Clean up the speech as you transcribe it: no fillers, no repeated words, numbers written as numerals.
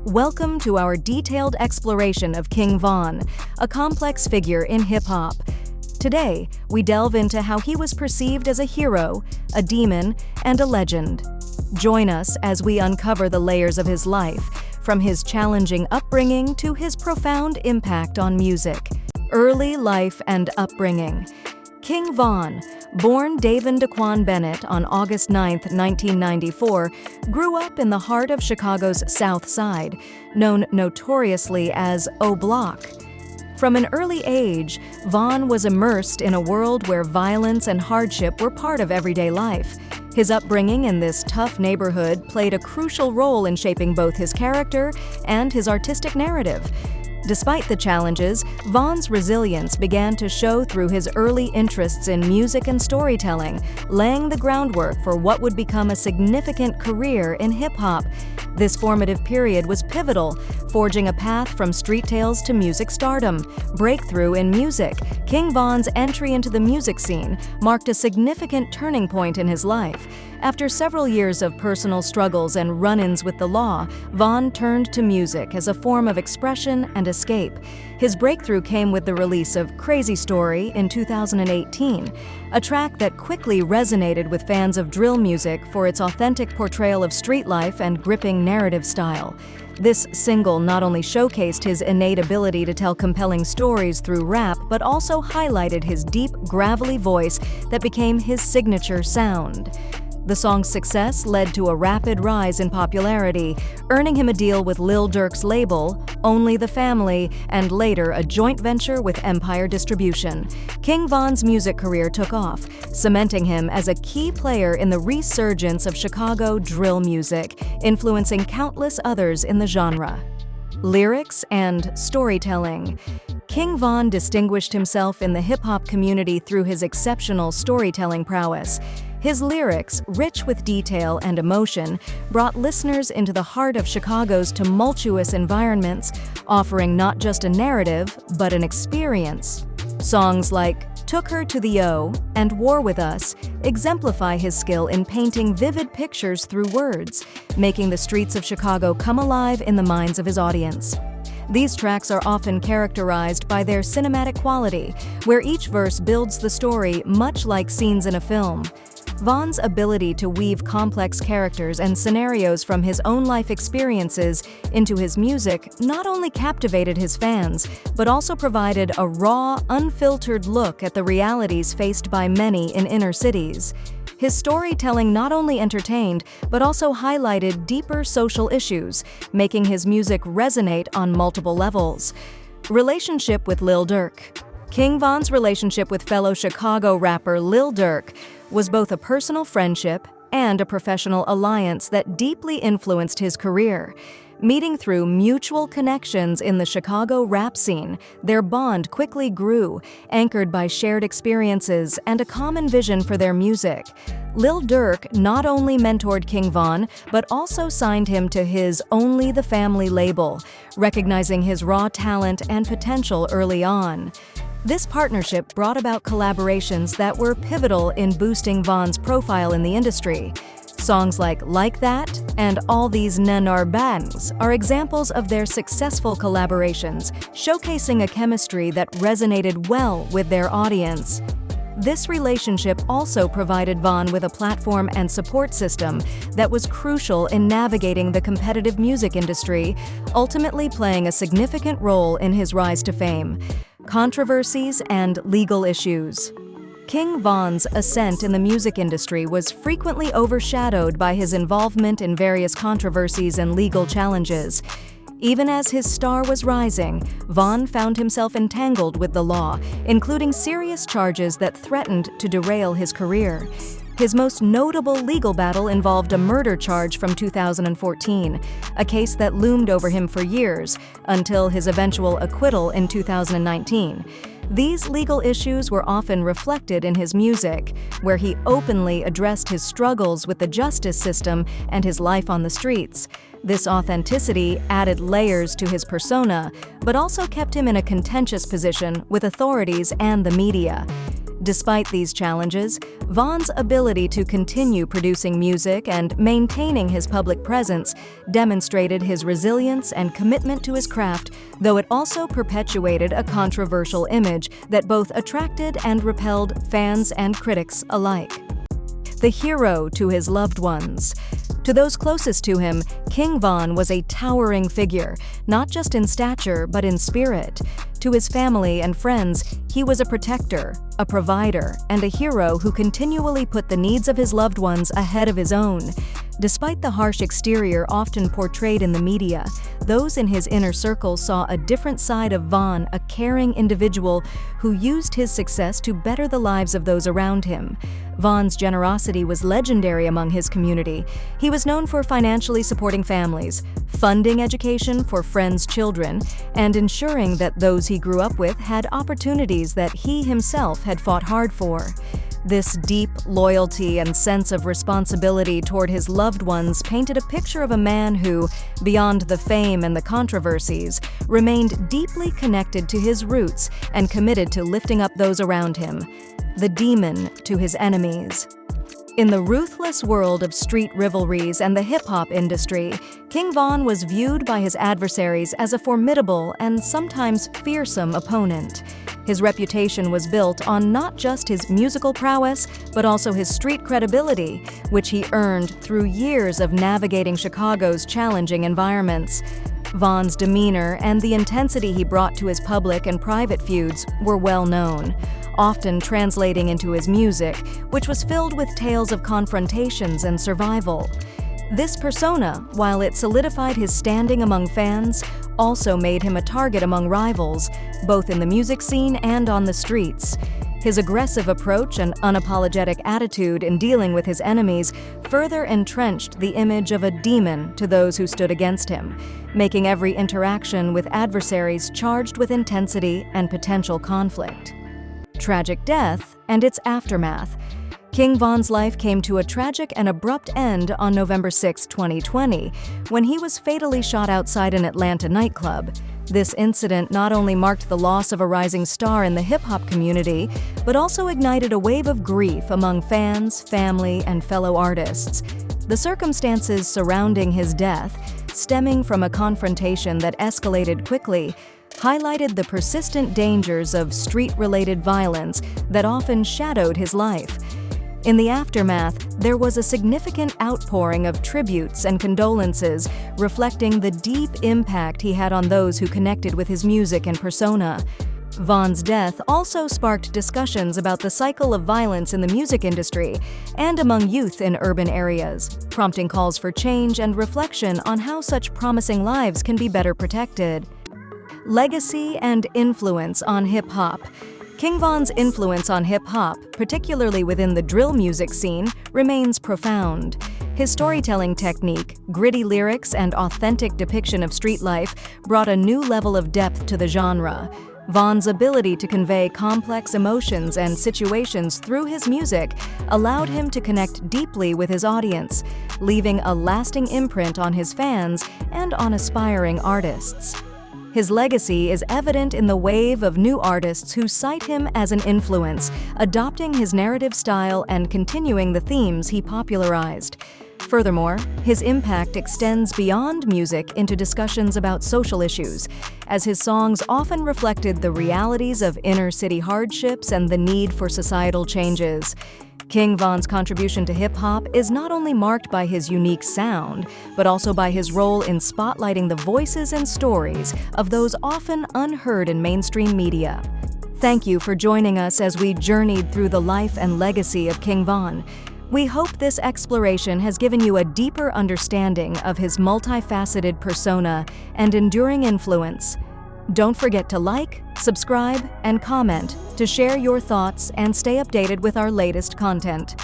Welcome to our detailed exploration of King Von, a complex figure in hip-hop. Today, we delve into how he was perceived as a hero, a demon, and a legend. Join us as we uncover the layers of his life, from his challenging upbringing to his profound impact on music. Early life and upbringing. King Von, born Davin Daquan Bennett on August 9, 1994, grew up in the heart of Chicago's South Side, known notoriously as O Block. From an early age, Von was immersed in a world where violence and hardship were part of everyday life. His upbringing in this tough neighborhood played a crucial role in shaping both his character and his artistic narrative. Despite the challenges, Von's resilience began to show through his early interests in music and storytelling, laying the groundwork for what would become a significant career in hip-hop. This formative period was pivotal, forging a path from street tales to music stardom. Breakthrough in music. King Von's entry into the music scene marked a significant turning point in his life. After several years of personal struggles and run-ins with the law, Von turned to music as a form of expression and escape. His breakthrough came with the release of Crazy Story in 2018, a track that quickly resonated with fans of drill music for its authentic portrayal of street life and gripping narrative style. This single not only showcased his innate ability to tell compelling stories through rap, but also highlighted his deep, gravelly voice that became his signature sound. The song's success led to a rapid rise in popularity, earning him a deal with Lil Durk's label, Only the Family, and later a joint venture with Empire Distribution. King Von's music career took off, cementing him as a key player in the resurgence of Chicago drill music, influencing countless others in the genre. Lyrics and storytelling. King Von distinguished himself in the hip-hop community through his exceptional storytelling prowess. His lyrics, rich with detail and emotion, brought listeners into the heart of Chicago's tumultuous environments, offering not just a narrative, but an experience. Songs like Took Her to the O and War With Us exemplify his skill in painting vivid pictures through words, making the streets of Chicago come alive in the minds of his audience. These tracks are often characterized by their cinematic quality, where each verse builds the story much like scenes in a film. Von's ability to weave complex characters and scenarios from his own life experiences into his music not only captivated his fans, but also provided a raw, unfiltered look at the realities faced by many in inner cities. His storytelling not only entertained, but also highlighted deeper social issues, making his music resonate on multiple levels. Relationship with Lil Durk. King Von's relationship with fellow Chicago rapper Lil Durk was both a personal friendship and a professional alliance that deeply influenced his career. Meeting through mutual connections in the Chicago rap scene, their bond quickly grew, anchored by shared experiences and a common vision for their music. Lil Durk not only mentored King Von, but also signed him to his Only the Family label, recognizing his raw talent and potential early on. This partnership brought about collaborations that were pivotal in boosting Von's profile in the industry. Songs like That and All These Nen Are Bangs are examples of their successful collaborations, showcasing a chemistry that resonated well with their audience. This relationship also provided Von with a platform and support system that was crucial in navigating the competitive music industry, ultimately playing a significant role in his rise to fame. Controversies and legal issues. King Von's ascent in the music industry was frequently overshadowed by his involvement in various controversies and legal challenges. Even as his star was rising, Von found himself entangled with the law, including serious charges that threatened to derail his career. His most notable legal battle involved a murder charge from 2014, a case that loomed over him for years, until his eventual acquittal in 2019. These legal issues were often reflected in his music, where he openly addressed his struggles with the justice system and his life on the streets. This authenticity added layers to his persona, but also kept him in a contentious position with authorities and the media. Despite these challenges, Von's ability to continue producing music and maintaining his public presence demonstrated his resilience and commitment to his craft, though it also perpetuated a controversial image that both attracted and repelled fans and critics alike. The hero to his loved ones. To those closest to him, King Von was a towering figure, not just in stature but in spirit. To his family and friends, he was a protector, a provider, and a hero who continually put the needs of his loved ones ahead of his own. Despite the harsh exterior often portrayed in the media, those in his inner circle saw a different side of Von, a caring individual who used his success to better the lives of those around him. Von's generosity was legendary among his community. He was known for financially supporting families, funding education for friends' children, and ensuring that those he grew up with had opportunities that he himself had fought hard for. This deep loyalty and sense of responsibility toward his loved ones painted a picture of a man who, beyond the fame and the controversies, remained deeply connected to his roots and committed to lifting up those around him. The demon to his enemies. In the ruthless world of street rivalries and the hip-hop industry, King Von was viewed by his adversaries as a formidable and sometimes fearsome opponent. His reputation was built on not just his musical prowess, but also his street credibility, which he earned through years of navigating Chicago's challenging environments. Von's demeanor and the intensity he brought to his public and private feuds were well known, often translating into his music, which was filled with tales of confrontations and survival. This persona, while it solidified his standing among fans, also made him a target among rivals, both in the music scene and on the streets. His aggressive approach and unapologetic attitude in dealing with his enemies further entrenched the image of a demon to those who stood against him, making every interaction with adversaries charged with intensity and potential conflict. Tragic death and its aftermath. King Von's life came to a tragic and abrupt end on November 6, 2020, when he was fatally shot outside an Atlanta nightclub. This incident not only marked the loss of a rising star in the hip-hop community, but also ignited a wave of grief among fans, family, and fellow artists. The circumstances surrounding his death, stemming from a confrontation that escalated quickly, highlighted the persistent dangers of street-related violence that often shadowed his life. In the aftermath, there was a significant outpouring of tributes and condolences, reflecting the deep impact he had on those who connected with his music and persona. Von's death also sparked discussions about the cycle of violence in the music industry and among youth in urban areas, prompting calls for change and reflection on how such promising lives can be better protected. Legacy and influence on hip-hop. King Von's influence on hip-hop, particularly within the drill music scene, remains profound. His storytelling technique, gritty lyrics, and authentic depiction of street life brought a new level of depth to the genre. Von's ability to convey complex emotions and situations through his music allowed him to connect deeply with his audience, leaving a lasting imprint on his fans and on aspiring artists. His legacy is evident in the wave of new artists who cite him as an influence, adopting his narrative style and continuing the themes he popularized. Furthermore, his impact extends beyond music into discussions about social issues, as his songs often reflected the realities of inner-city hardships and the need for societal changes. King Von's contribution to hip-hop is not only marked by his unique sound, but also by his role in spotlighting the voices and stories of those often unheard in mainstream media. Thank you for joining us as we journeyed through the life and legacy of King Von. We hope this exploration has given you a deeper understanding of his multifaceted persona and enduring influence. Don't forget to like, subscribe, and comment to share your thoughts and stay updated with our latest content.